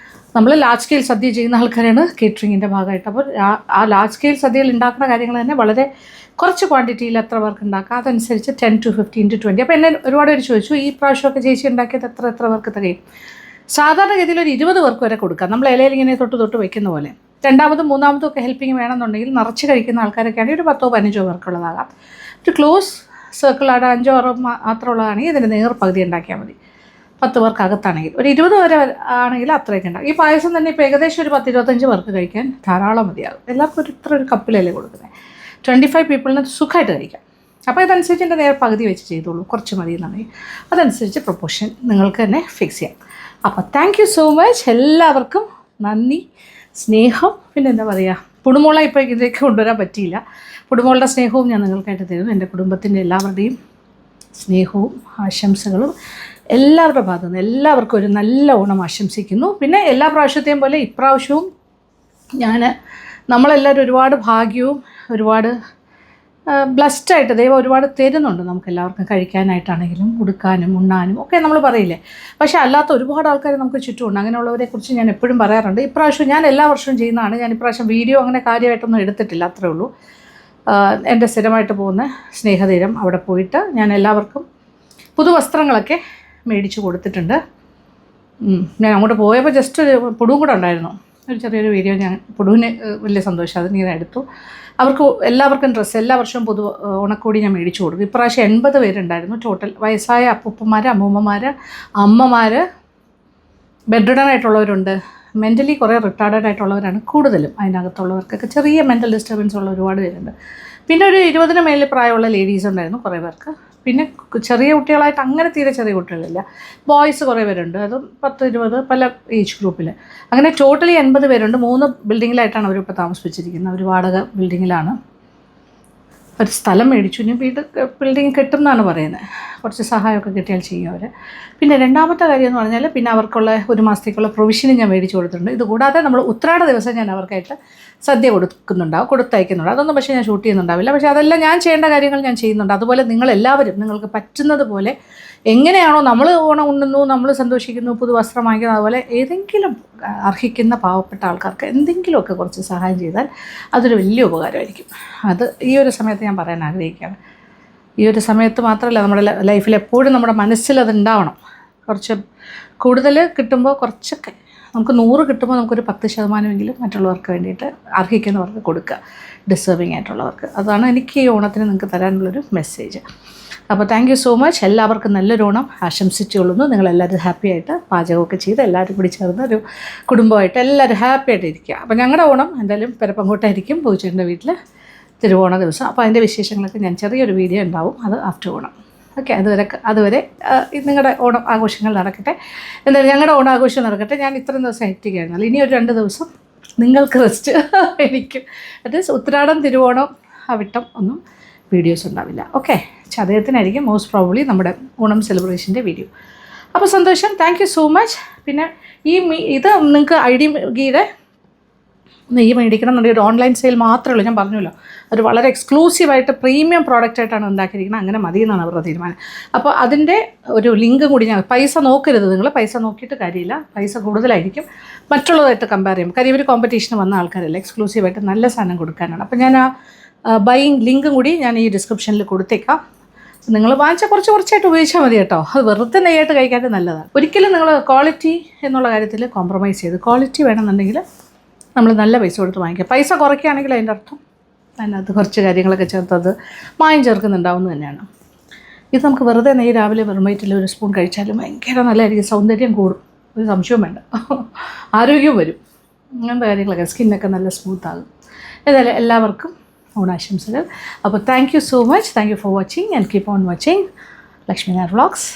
നമ്മൾ ലാർജ് സ്കെയിൽ സദ്യ ചെയ്യുന്ന ആൾക്കാരാണ് കേറ്ററിങ്ങിൻ്റെ ഭാഗമായിട്ട്. അപ്പോൾ ആ ലാർജ് സ്കെയിൽ സദ്യയിൽ ഉണ്ടാക്കുന്ന കാര്യങ്ങൾ തന്നെ വളരെ കുറച്ച് ക്വാണ്ടിറ്റിയിൽ എത്ര പേർക്ക് ഉണ്ടാക്കുക, അതനുസരിച്ച് 10 to 15 to 20. അപ്പോൾ എന്നെ ഒരുപാട് പേര് ചോദിച്ചു, ഈ പ്രാവശ്യമൊക്കെ ചേച്ചി ഉണ്ടാക്കിയത് എത്ര പേർക്ക് തികയും? സാധാരണഗതിയിൽ ഒരു 20 പേർക്ക് വരെ കൊടുക്കാം. നമ്മൾ ഇലയിൽ ഇങ്ങനെ തൊട്ട് വയ്ക്കുന്ന പോലെ. രണ്ടാമതും മൂന്നാമതും ഒക്കെ ഹെൽപ്പിംഗ് വേണമെന്നുണ്ടെങ്കിൽ നിറച്ച് കഴിക്കുന്ന ആൾക്കാരൊക്കെയാണെങ്കിൽ ഒരു 10 or 15 പേർക്കുള്ളതാകാം. ഒരു ക്ലോസ് സർക്കിളാണ് 5 or 6 മാത്രമുള്ളതാണെങ്കിൽ ഇതിൻ്റെ നേർ പകുതി ഉണ്ടാക്കിയാൽ മതി. 10 പേർക്ക് അകത്താണെങ്കിൽ. ഒരു 20 വരെ ആണെങ്കിൽ അത്രയൊക്കെ ഉണ്ടാകും. ഈ പായസം തന്നെ ഇപ്പോൾ ഏകദേശം ഒരു 10-25 പേർക്ക് കഴിക്കാൻ ധാരാളം മതിയാകും. എല്ലാവർക്കും ഒരു കപ്പിലല്ലേ കൊടുക്കുന്നത്. 25 പീപ്പിളിന് സുഖമായിട്ട് കഴിക്കാം. അപ്പോൾ ഇതനുസരിച്ച് എൻ്റെ നേരെ പകുതി വെച്ച് ചെയ്തോളൂ, കുറച്ച് മതി എന്നാണെങ്കിൽ. അതനുസരിച്ച് പ്രൊപ്പോർഷൻ നിങ്ങൾക്ക് തന്നെ ഫിക്സ് ചെയ്യാം. അപ്പോൾ താങ്ക് യു സോ മച്ച്. എല്ലാവർക്കും നന്ദി, സ്നേഹം. പിന്നെ എന്താ പറയുക, പുടുമോളെ ഇപ്പോൾ ഇതിലേക്ക് കൊണ്ടുവരാൻ പറ്റിയില്ല. പുടുമോളുടെ സ്നേഹവും ഞാൻ നിങ്ങൾക്കായിട്ട് തരുന്നു. എൻ്റെ കുടുംബത്തിൻ്റെ എല്ലാവരുടെയും സ്നേഹവും ആശംസകളും എല്ലാവരുടെ ഭാഗത്തു നിന്ന് എല്ലാവർക്കും ഒരു നല്ല ഓണം ആശംസിക്കുന്നു. പിന്നെ എല്ലാ പ്രാവശ്യത്തെയും പോലെ ഇപ്രാവശ്യവും നമ്മളെല്ലാവരും ഒരുപാട് ഭാഗ്യവും ഒരുപാട് ബ്ലസ്ഡായിട്ട് ദൈവം ഒരുപാട് തരുന്നുണ്ട് നമുക്ക് എല്ലാവർക്കും. കഴിക്കാനായിട്ടാണെങ്കിലും ഉടുക്കാനും ഉണ്ണാനും ഒക്കെ നമ്മൾ പറയില്ലേ. പക്ഷേ അല്ലാത്ത ഒരുപാട് ആൾക്കാർ നമുക്ക് ചുറ്റുമുണ്ട്. അങ്ങനെയുള്ളവരെ കുറിച്ച് ഞാൻ എപ്പോഴും പറയാറുണ്ട്. ഇപ്രാവശ്യം ഞാൻ എല്ലാ വർഷവും ചെയ്യുന്നതാണ്. ഞാൻ ഇപ്രാവശ്യം വീഡിയോ അങ്ങനെ കാര്യമായിട്ടൊന്നും എടുത്തിട്ടില്ല, അത്രേ ഉള്ളൂ. എൻ്റെ സ്ഥിരമായിട്ട് പോകുന്ന സ്നേഹതീരം അവിടെ പോയിട്ട് ഞാൻ എല്ലാവർക്കും പുതുവസ്ത്രങ്ങളൊക്കെ മേടിച്ച് കൊടുത്തിട്ടുണ്ട്. ഞാൻ അങ്ങോട്ട് പോയപ്പോൾ ജസ്റ്റ് ഒരു പുടുവും കൂടെ ഉണ്ടായിരുന്നു. ഒരു ചെറിയൊരു വീഡിയോ ഞാൻ പുടുവിന് വലിയ സന്തോഷം, അത് ഞാൻ എടുത്തു. അവർക്ക് എല്ലാവർക്കും ഡ്രസ്സ് എല്ലാ വർഷവും ഓണക്കോടി ഞാൻ മേടിച്ചു കൊടുക്കും. ഇപ്രാവശ്യം 80 പേരുണ്ടായിരുന്നു ടോട്ടൽ. വയസ്സായ അപ്പൂപ്പന്മാർ, അമ്മൂമ്മമാർ, അമ്മമാർ, ബെഡ്രിഡൻ ആയിട്ടുള്ളവരുണ്ട്, മെൻ്റലി കുറേ റിട്ടാർഡഡ് ആയിട്ടുള്ളവരാണ് കൂടുതലും. അതിനകത്തുള്ളവർക്കൊക്കെ ചെറിയ മെൻ്റൽ ഡിസ്റ്റർബൻസ് ഉള്ള ഒരുപാട് പേരുണ്ട്. പിന്നെ ഒരു 20-ന് മേലിൽ പ്രായമുള്ള ലേഡീസ് ഉണ്ടായിരുന്നു കുറേ പേർക്ക്. പിന്നെ ചെറിയ കുട്ടികളായിട്ട് അങ്ങനെ തീരെ ചെറിയ കുട്ടികളില്ല. ബോയ്സ് കുറേ പേരുണ്ട്, അതും 10-20 പല ഏജ് ഗ്രൂപ്പിൽ. അങ്ങനെ ടോട്ടലി 80 പേരുണ്ട്. 3 ബിൽഡിങ്ങിലായിട്ടാണ് അവരിപ്പോൾ താമസിപ്പിച്ചിരിക്കുന്നത്. ഒരു വാടക ബിൽഡിങ്ങിലാണ്. ഒരു സ്ഥലം മേടിച്ചു. ഇനി ബിൽഡിങ് കെട്ടും എന്നാണ് പറയുന്നത്. കുറച്ച് സഹായമൊക്കെ കിട്ടിയാൽ ചെയ്യും അവർ. പിന്നെ രണ്ടാമത്തെ കാര്യം എന്ന് പറഞ്ഞാൽ പിന്നെ അവർക്കുള്ള 1 മാസത്തേക്കുള്ള പ്രൊവിഷനും ഞാൻ മേടിച്ചു കൊടുത്തിട്ടുണ്ട്. ഇതുകൂടാതെ നമ്മൾ ഉത്രാട ദിവസം ഞാൻ അവർക്കായിട്ട് സദ്യ കൊടുത്തയക്കുന്നുണ്ട്. അതൊന്നും പക്ഷേ ഞാൻ ഷൂട്ട് ചെയ്യുന്നുണ്ടാവില്ല. പക്ഷേ അതെല്ലാം ഞാൻ ചെയ്യേണ്ട കാര്യങ്ങൾ ഞാൻ ചെയ്യുന്നുണ്ട്. അതുപോലെ നിങ്ങളെല്ലാവരും നിങ്ങൾക്ക് പറ്റുന്നത് പോലെ എങ്ങനെയാണോ നമ്മൾ ഓണം ഉണ്ണുന്നു, നമ്മൾ സന്തോഷിക്കുന്നു, പുതുവസ്ത്രം വാങ്ങിക്കുന്നു, അതുപോലെ ഏതെങ്കിലും അർഹിക്കുന്ന പാവപ്പെട്ട ആൾക്കാർക്ക് എന്തെങ്കിലുമൊക്കെ കുറച്ച് സഹായം ചെയ്താൽ അതൊരു വലിയ ഉപകാരമായിരിക്കും. അത് ഈ ഒരു സമയത്ത് ഞാൻ പറയാൻ ആഗ്രഹിക്കുകയാണ്. ഈ ഒരു സമയത്ത് മാത്രമല്ല, നമ്മുടെ ലൈഫിൽ എപ്പോഴും നമ്മുടെ മനസ്സിൽ അത് ഉണ്ടാവണം. കുറച്ച് കൂടുതൽ കിട്ടുമ്പോൾ കുറച്ചൊക്കെ നമുക്ക് 100 കിട്ടുമ്പോൾ നമുക്കൊരു 10% മറ്റുള്ളവർക്ക് വേണ്ടിയിട്ട് അർഹിക്കുന്നവർക്ക് കൊടുക്കുക, ഡിസേർവിങ് ആയിട്ടുള്ളവർക്ക്. അതാണ് എനിക്ക് ഈ ഓണത്തിന് നിങ്ങൾക്ക് തരാനുള്ളൊരു മെസ്സേജ്. അപ്പോൾ താങ്ക് യു സോ മച്ച്. എല്ലാവർക്കും നല്ലൊരു ഓണം ആശംസിച്ചുകൊള്ളുന്നു. നിങ്ങളെല്ലാവരും ഹാപ്പി ആയിട്ട് പാചകമൊക്കെ ചെയ്ത് എല്ലാവരും കൂടി ചേർന്ന് ഒരു കുടുംബമായിട്ട് എല്ലാവരും ഹാപ്പി ആയിട്ട് ഇരിക്കുക. അപ്പോൾ ഞങ്ങളുടെ ഓണം എന്തായാലും പെരപ്പങ്കോട്ടായിരിക്കും, പൂച്ചേൻ്റെ വീട്ടിൽ തിരുവോണ ദിവസം. അപ്പോൾ അതിൻ്റെ വിശേഷങ്ങളൊക്കെ ഞാൻ ചെറിയൊരു വീഡിയോ ഉണ്ടാവും, അത് ആഫ്റ്റർ ഓണം. ഓക്കെ, അതുവരെ നിങ്ങളുടെ ഓണം ആഘോഷങ്ങൾ നടക്കട്ടെ. എന്തായാലും ഞങ്ങളുടെ ഓണാഘോഷം നടക്കട്ടെ. ഞാൻ ഇത്രയും ദിവസം എത്തിക്കുകയായിരുന്നല്ലോ. ഇനി ഒരു 2 ദിവസം നിങ്ങൾക്ക് റെസ്റ്റ്. എനിക്കും അത് ഉത്രാടം, തിരുവോണം, അവിട്ടം ഒന്നും വീഡിയോസ് ഉണ്ടാവില്ല. ഓക്കെ, ചതയത്തിനായിരിക്കും മോസ്റ്റ് പ്രോബബ്ലി നമ്മുടെ ഓണം സെലിബ്രേഷൻ്റെ വീഡിയോ. അപ്പോൾ സന്തോഷം. Thank you so much. പിന്നെ ഇത് നിങ്ങൾക്ക് ID ഗീയുടെ നെയ്യ് മേടിക്കണം എന്നുണ്ടെങ്കിൽ ഒരു ഓൺലൈൻ സെയിൽ മാത്രമേ ഉള്ളൂ. ഞാൻ പറഞ്ഞല്ലോ, ഒരു വളരെ എക്സ്ക്ലൂസീവായിട്ട് പ്രീമിയം പ്രോഡക്റ്റായിട്ടാണ് ഉണ്ടാക്കിയിരിക്കുന്നത്. അങ്ങനെ മതി എന്നാണ് അവരുടെ തീരുമാനം. അപ്പോൾ അതിൻ്റെ ഒരു ലിങ്കും കൂടി ഞാൻ, പൈസ നോക്കരുത് നിങ്ങൾ, പൈസ നോക്കിയിട്ട് കാര്യമില്ല, പൈസ കൂടുതലായിരിക്കും മറ്റുള്ളതായിട്ട് കമ്പയർ ചെയ്യുമ്പോൾ. കാര്യം ഇവർ കോമ്പറ്റീഷന് വന്ന ആൾക്കാരല്ല, എക്സ്ക്ലൂസീവായിട്ട് നല്ല സാധനം കൊടുക്കാനാണ്. അപ്പോൾ ഞാൻ ആ ബൈയിങ് ലിങ്കും കൂടി ഞാൻ ഈ ഡിസ്ക്രിപ്ഷനിൽ കൊടുത്തേക്കാം. നിങ്ങൾ വാങ്ങിച്ചാൽ കുറച്ചായിട്ട് ഉപയോഗിച്ചാൽ മതി കേട്ടോ. അത് വെറുതെ നെയ്യായിട്ട് കഴിക്കാനായിട്ട് നല്ലതാണ്. ഒരിക്കലും നിങ്ങൾ ക്വാളിറ്റി എന്നുള്ള കാര്യത്തിൽ കോംപ്രമൈസ് ചെയ്ത്, ക്വാളിറ്റി വേണമെന്നുണ്ടെങ്കിൽ നമ്മൾ നല്ല പൈസ കൊടുത്ത് വാങ്ങിക്കുക. പൈസ കുറയ്ക്കുകയാണെങ്കിൽ അതിൻ്റെ അർത്ഥം അതിനകത്ത് കുറച്ച് കാര്യങ്ങളൊക്കെ ചേർത്തത് മായം ചേർക്കുന്നുണ്ടാവുന്നത് തന്നെയാണ്. ഇത് നമുക്ക് വെറുതെ നെയ്യ് രാവിലെ വെറും വയറ്റിൽ ഒരു സ്പൂൺ കഴിച്ചാലും ഭയങ്കര നല്ലതായിരിക്കും. സൗന്ദര്യം കൂടും, ഒരു സംശയവും വേണ്ട. ആരോഗ്യവും വരും, അങ്ങനത്തെ കാര്യങ്ങളൊക്കെ. സ്കിന്നൊക്കെ നല്ല സ്മൂത്താകും. ഏതായാലും എല്ലാവർക്കും ഓണാശംസകൾ. അപ്പോൾ thank you so much. Thank you for watching and keep on watching Lakshmi Nair vlogs.